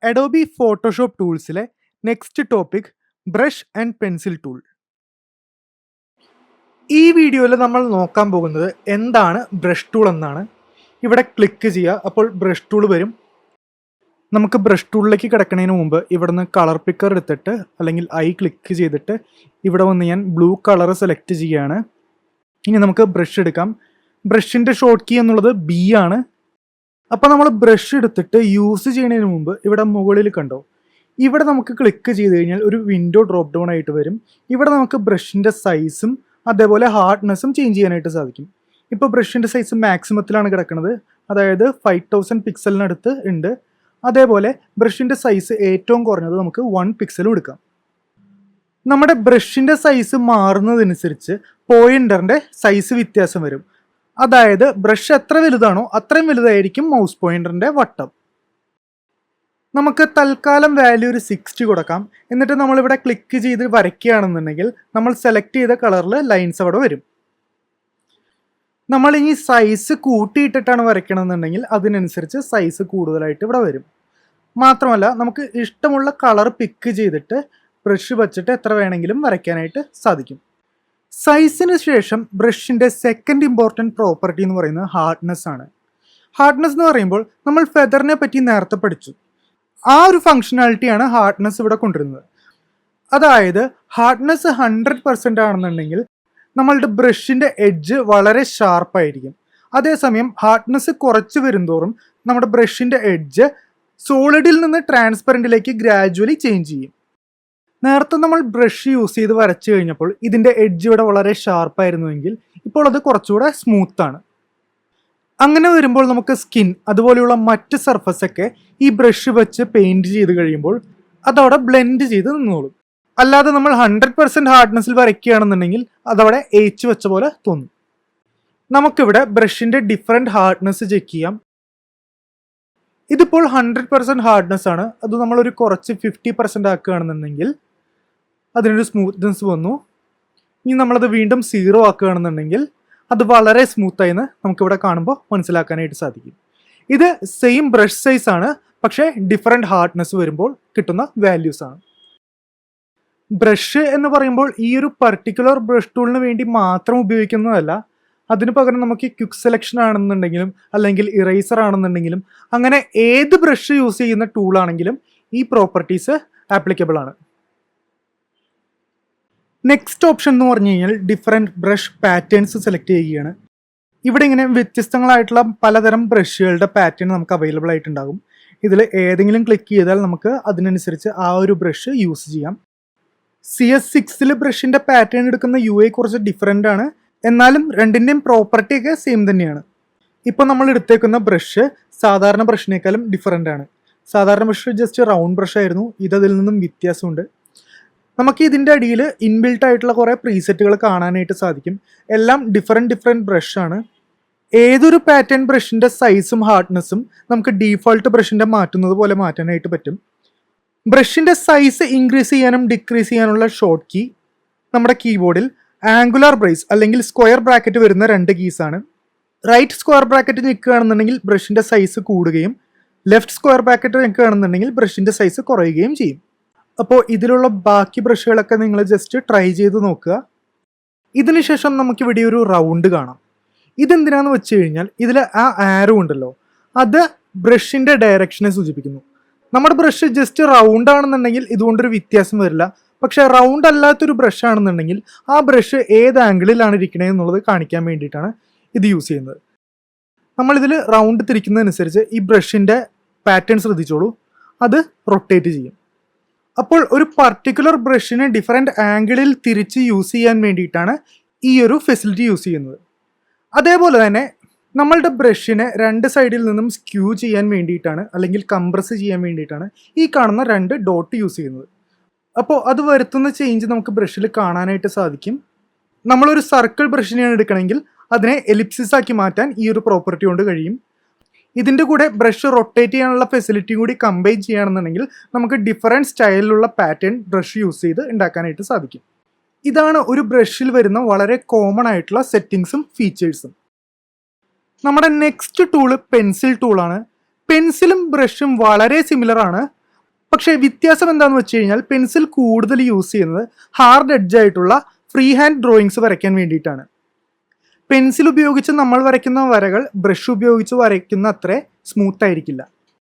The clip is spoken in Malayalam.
അഡോബി ഫോട്ടോഷോപ്പ് ടൂൾസിലെ next topic brush and pencil tool. ഈ വീഡിയോയിൽ നമ്മൾ നോക്കാൻ പോകുന്നത് എന്താണ് ബ്രഷ് ടൂൾ എന്നാണ്. ഇവിടെ ക്ലിക്ക് ചെയ്യുക, അപ്പോൾ ബ്രഷ് ടൂൾ വരും. നമുക്ക് ബ്രഷ് ടൂളിലേക്ക് കിടക്കുന്നതിന് മുമ്പ് ഇവിടുന്ന് കളർ പിക്കർ എടുത്തിട്ട് അല്ലെങ്കിൽ ഐ ക്ലിക്ക് ചെയ്തിട്ട് ഇവിടെ വന്ന് ഞാൻ ബ്ലൂ കളർ സെലക്ട് ചെയ്യുകയാണ്. ഇനി നമുക്ക് ബ്രഷ് എടുക്കാം. ബ്രഷിൻ്റെ ഷോർട്ട് കീ എന്നുള്ളത് ബി ആണ്. അപ്പോൾ നമ്മൾ ബ്രഷ് എടുത്തിട്ട് യൂസ് ചെയ്യുന്നതിന് മുമ്പ് ഇവിടെ മുകളിൽ കണ്ടോ, ഇവിടെ നമുക്ക് ക്ലിക്ക് ചെയ്ത് കഴിഞ്ഞാൽ ഒരു വിൻഡോ ഡ്രോപ്പ് ഡൗൺ ആയിട്ട് വരും. ഇവിടെ നമുക്ക് ബ്രഷിൻ്റെ സൈസും അതേപോലെ ഹാർഡ്നെസ്സും ചേഞ്ച് ചെയ്യാനായിട്ട് സാധിക്കും. ഇപ്പോൾ ബ്രഷിൻ്റെ സൈസ് മാക്സിമത്തിലാണ് കിടക്കുന്നത്, അതായത് 5000 പിക്സലിനടുത്ത് ഉണ്ട്. അതേപോലെ ബ്രഷിൻ്റെ സൈസ് ഏറ്റവും കുറഞ്ഞത് നമുക്ക് 1 പിക്സലും എടുക്കാം. നമ്മുടെ ബ്രഷിൻ്റെ സൈസ് മാറുന്നതനുസരിച്ച് പോയിന്ററിൻ്റെ സൈസ് വ്യത്യാസം വരും. അതായത് ബ്രഷ് എത്ര വലുതാണോ അത്രയും വലുതായിരിക്കും മൗസ് പോയിന്ററിൻ്റെ വട്ടം. നമുക്ക് തൽക്കാലം വാല്യൂ ഒരു 60 കൊടുക്കാം. എന്നിട്ട് നമ്മളിവിടെ ക്ലിക്ക് ചെയ്ത് വരയ്ക്കുകയാണെന്നുണ്ടെങ്കിൽ നമ്മൾ സെലക്ട് ചെയ്ത കളറിൽ ലൈൻസ് അവിടെ വരും. നമ്മൾ ഇനി സൈസ് കൂട്ടിയിട്ടിട്ടാണ് വരയ്ക്കണമെന്നുണ്ടെങ്കിൽ അതിനനുസരിച്ച് സൈസ് കൂടുതലായിട്ട് ഇവിടെ വരും. മാത്രമല്ല നമുക്ക് ഇഷ്ടമുള്ള കളർ പിക്ക് ചെയ്തിട്ട് ബ്രഷ് വച്ചിട്ട് എത്ര വേണമെങ്കിലും വരയ്ക്കാനായിട്ട് സാധിക്കും. സൈസിന് ശേഷം ബ്രഷിൻ്റെ സെക്കൻഡ് ഇമ്പോർട്ടൻറ്റ് പ്രോപ്പർട്ടി എന്ന് പറയുന്നത് ഹാർഡ്നെസ് ആണ്. ഹാർഡ്നെസ് എന്ന് പറയുമ്പോൾ നമ്മൾ ഫെദറിനെ പറ്റി നേരത്തെ പഠിച്ചു. ആ ഒരു ഫങ്ഷനാലിറ്റിയാണ് ഹാർഡ്നെസ് ഇവിടെ കൊണ്ടുവരുന്നത്. അതായത് ഹാർഡ്നെസ് 100% ആണെന്നുണ്ടെങ്കിൽ നമ്മളുടെ ബ്രഷിൻ്റെ എഡ്ജ് വളരെ ഷാർപ്പായിരിക്കും. അതേസമയം ഹാർഡ്നെസ് കുറച്ച് വരുംതോറും നമ്മുടെ ബ്രഷിൻ്റെ എഡ്ജ് സോളിഡിൽ നിന്ന് ട്രാൻസ്പെറൻറ്റിലേക്ക് ഗ്രാജുവലി ചേഞ്ച് ചെയ്യും. നേരത്തെ നമ്മൾ ബ്രഷ് യൂസ് ചെയ്ത് വരച്ചു കഴിഞ്ഞപ്പോൾ ഇതിൻ്റെ എഡ്ജ് ഇവിടെ വളരെ ഷാർപ്പായിരുന്നുവെങ്കിൽ ഇപ്പോൾ അത് കുറച്ചുകൂടെ സ്മൂത്താണ്. അങ്ങനെ വരുമ്പോൾ നമുക്ക് സ്കിൻ അതുപോലെയുള്ള മറ്റ് സർഫസൊക്കെ ഈ ബ്രഷ് വെച്ച് പെയിൻറ് ചെയ്ത് കഴിയുമ്പോൾ അതവിടെ ബ്ലെൻഡ് ചെയ്ത് നിന്നോളും. അല്ലാതെ നമ്മൾ 100% ഹാർഡ്നെസ്സിൽ വരയ്ക്കുകയാണെന്നുണ്ടെങ്കിൽ അതവിടെ ഏച്ച് വെച്ച പോലെ തോന്നും. നമുക്കിവിടെ ബ്രഷിൻ്റെ ഡിഫറെൻറ്റ് ഹാർഡ്നെസ് ചെക്ക് ചെയ്യാം. ഇതിപ്പോൾ 100% ഹാർഡ്നെസ് ആണ്. അത് നമ്മളൊരു കുറച്ച് 50% ആക്കുകയാണെന്നുണ്ടെങ്കിൽ അതിനൊരു സ്മൂത്ത്നെസ് വന്നു. ഇനി നമ്മളത് വീണ്ടും 0 ആക്കുകയാണെന്നുണ്ടെങ്കിൽ അത് വളരെ സ്മൂത്തായിന്ന് നമുക്കിവിടെ കാണുമ്പോൾ മനസ്സിലാക്കാനായിട്ട് സാധിക്കും. ഇത് സെയിം ബ്രഷ് സൈസ് ആണ്, പക്ഷേ ഡിഫറെൻറ്റ് ഹാർഡ്നെസ് വരുമ്പോൾ കിട്ടുന്ന വാല്യൂസ് ആണ്. ബ്രഷ് എന്ന് പറയുമ്പോൾ ഈ ഒരു പർട്ടിക്കുലർ ബ്രഷ് ടൂളിന് വേണ്ടി മാത്രം ഉപയോഗിക്കുന്നതല്ല. അതിന് പകരം നമുക്ക് ക്വിക്ക് സെലക്ഷൻ ആണെന്നുണ്ടെങ്കിലും അല്ലെങ്കിൽ ഇറേസർ ആണെന്നുണ്ടെങ്കിലും അങ്ങനെ ഏത് ബ്രഷ് യൂസ് ചെയ്യുന്ന ടൂളാണെങ്കിലും ഈ പ്രോപ്പർട്ടീസ് ആപ്ലിക്കബിൾ ആണ്. നെക്സ്റ്റ് ഓപ്ഷൻ എന്ന് പറഞ്ഞു കഴിഞ്ഞാൽ ഡിഫറെൻറ്റ് ബ്രഷ് പാറ്റേൺസ് സെലക്ട് ചെയ്യുകയാണ്. ഇവിടെ ഇങ്ങനെ വ്യത്യസ്തങ്ങളായിട്ടുള്ള പലതരം ബ്രഷുകളുടെ പാറ്റേൺ നമുക്ക് അവൈലബിൾ ആയിട്ടുണ്ടാകും. ഇതിൽ ഏതെങ്കിലും ക്ലിക്ക് ചെയ്താൽ നമുക്ക് അതിനനുസരിച്ച് ആ ഒരു ബ്രഷ് യൂസ് ചെയ്യാം. CS6 ബ്രഷിൻ്റെ പാറ്റേൺ എടുക്കുന്ന UI കുറച്ച് ഡിഫറെൻ്റ് ആണ്, എന്നാലും രണ്ടിൻ്റെയും പ്രോപ്പർട്ടി ഒക്കെ സെയിം തന്നെയാണ്. ഇപ്പോൾ നമ്മൾ എടുത്തേക്കുന്ന ബ്രഷ് സാധാരണ ബ്രഷിനേക്കാളും ഡിഫറെൻ്റ് ആണ്. സാധാരണ ബ്രഷ് ജസ്റ്റ് റൗണ്ട് ബ്രഷ് ആയിരുന്നു, ഇതതിൽ നിന്നും വ്യത്യാസമുണ്ട്. നമുക്ക് ഇതിൻ്റെ അടിയിൽ ഇൻബിൽട്ട് ആയിട്ടുള്ള കുറേ പ്രീസെറ്റുകൾ കാണാനായിട്ട് സാധിക്കും. എല്ലാം ഡിഫറെൻറ്റ് ബ്രഷാണ്. ഏതൊരു പാറ്റേൺ ബ്രഷിൻ്റെ സൈസും ഹാർഡ്നെസ്സും നമുക്ക് ഡീഫോൾട്ട് ബ്രഷിൻ്റെ മാറ്റുന്നത് പോലെ മാറ്റാനായിട്ട് പറ്റും. ബ്രഷിൻ്റെ സൈസ് ഇൻക്രീസ് ചെയ്യാനും ഡിക്രീസ് ചെയ്യാനുള്ള ഷോർട്ട് കീ നമ്മുടെ കീബോർഡിൽ ആംഗുലാർ ബ്രേസ് അല്ലെങ്കിൽ സ്ക്വയർ ബ്രാക്കറ്റ് വരുന്ന 2 കീസാണ്. റൈറ്റ് സ്ക്വയർ ബ്രാക്കറ്റ് നിൽക്കുകയാണെന്നുണ്ടെങ്കിൽ ബ്രഷിൻ്റെ സൈസ് കൂടുകയും ലെഫ്റ്റ് സ്ക്വയർ ബ്രാക്കറ്റ് നിൽക്കുകയാണെന്നുണ്ടെങ്കിൽ ബ്രഷിൻ്റെ സൈസ് കുറയുകയും ചെയ്യും. അപ്പോൾ ഇതിലുള്ള ബാക്കി ബ്രഷുകളൊക്കെ നിങ്ങൾ ജസ്റ്റ് ട്രൈ ചെയ്ത് നോക്കുക. ഇതിനുശേഷം നമുക്കിവിടെ ഒരു റൗണ്ട് കാണാം. ഇതെന്തിനാന്ന് വെച്ച് കഴിഞ്ഞാൽ ഇതിൽ ആ ആരോ ഉണ്ടല്ലോ, അത് ബ്രഷിൻ്റെ ഡയറക്ഷനെ സൂചിപ്പിക്കുന്നു. നമ്മുടെ ബ്രഷ് ജസ്റ്റ് റൗണ്ട് ആണെന്നുണ്ടെങ്കിൽ ഇതുകൊണ്ടൊരു വ്യത്യാസം വരില്ല. പക്ഷേ റൗണ്ട് അല്ലാത്തൊരു ബ്രഷ് ആണെന്നുണ്ടെങ്കിൽ ആ ബ്രഷ് ഏത് ആംഗിളിലാണ് ഇരിക്കണേ എന്നുള്ളത് കാണിക്കാൻ വേണ്ടിയിട്ടാണ് ഇത് യൂസ് ചെയ്യുന്നത്. നമ്മളിതിൽ റൗണ്ട് തിരിക്കുന്നതനുസരിച്ച് ഈ ബ്രഷിൻ്റെ പാറ്റേൺ ശ്രദ്ധിച്ചോളൂ, അത് റൊട്ടേറ്റ് ചെയ്യും. അപ്പോൾ ഒരു പർട്ടിക്കുലർ ബ്രഷിനെ ഡിഫറെൻറ്റ് ആംഗിളിൽ തിരിച്ച് യൂസ് ചെയ്യാൻ വേണ്ടിയിട്ടാണ് ഈ ഒരു ഫെസിലിറ്റി യൂസ് ചെയ്യുന്നത്. അതേപോലെ തന്നെ നമ്മളുടെ ബ്രഷിനെ 2 സൈഡിൽ നിന്നും സ്ക്യൂ ചെയ്യാൻ വേണ്ടിയിട്ടാണ് അല്ലെങ്കിൽ കംപ്രസ് ചെയ്യാൻ വേണ്ടിയിട്ടാണ് ഈ കാണുന്ന 2 ഡോട്ട് യൂസ് ചെയ്യുന്നത്. അപ്പോൾ അത് വരുത്തുന്ന ചേഞ്ച് നമുക്ക് ബ്രഷിൽ കാണാനായിട്ട് സാധിക്കും. നമ്മളൊരു സർക്കിൾ ബ്രഷിനെയാണ് എടുക്കണമെങ്കിൽ അതിനെ എലിപ്സിസ് ആക്കി മാറ്റാൻ ഈ ഒരു പ്രോപ്പർട്ടി കൊണ്ട് കഴിയും. ഇതിൻ്റെ കൂടെ ബ്രഷ് റൊട്ടേറ്റ് ചെയ്യാനുള്ള ഫെസിലിറ്റിയും കൂടി കമ്പൈൻ ചെയ്യുകയാണെന്നുണ്ടെങ്കിൽ നമുക്ക് ഡിഫറെൻറ്റ് സ്റ്റൈലിലുള്ള പാറ്റേൺ ബ്രഷ് യൂസ് ചെയ്ത് ഉണ്ടാക്കാനായിട്ട് സാധിക്കും. ഇതാണ് ഒരു ബ്രഷിൽ വരുന്ന വളരെ കോമൺ ആയിട്ടുള്ള സെറ്റിങ്സും ഫീച്ചേഴ്സും. നമ്മുടെ നെക്സ്റ്റ് ടൂള് പെൻസിൽ ടൂളാണ്. പെൻസിലും ബ്രഷും വളരെ സിമിലർ ആണ്. പക്ഷേ വ്യത്യാസം എന്താണെന്ന് വെച്ച് കഴിഞ്ഞാൽ പെൻസിൽ കൂടുതൽ യൂസ് ചെയ്യുന്നത് ഹാർഡ് എഡ്ജ് ആയിട്ടുള്ള ഫ്രീ ഹാൻഡ് ഡ്രോയിങ്സ് വരയ്ക്കാൻ വേണ്ടിയിട്ടാണ്. പെൻസിൽ ഉപയോഗിച്ച് നമ്മൾ വരയ്ക്കുന്ന വരകൾ ബ്രഷ് ഉപയോഗിച്ച് വരയ്ക്കുന്ന അത്ര സ്മൂത്ത് ആയിരിക്കില്ല.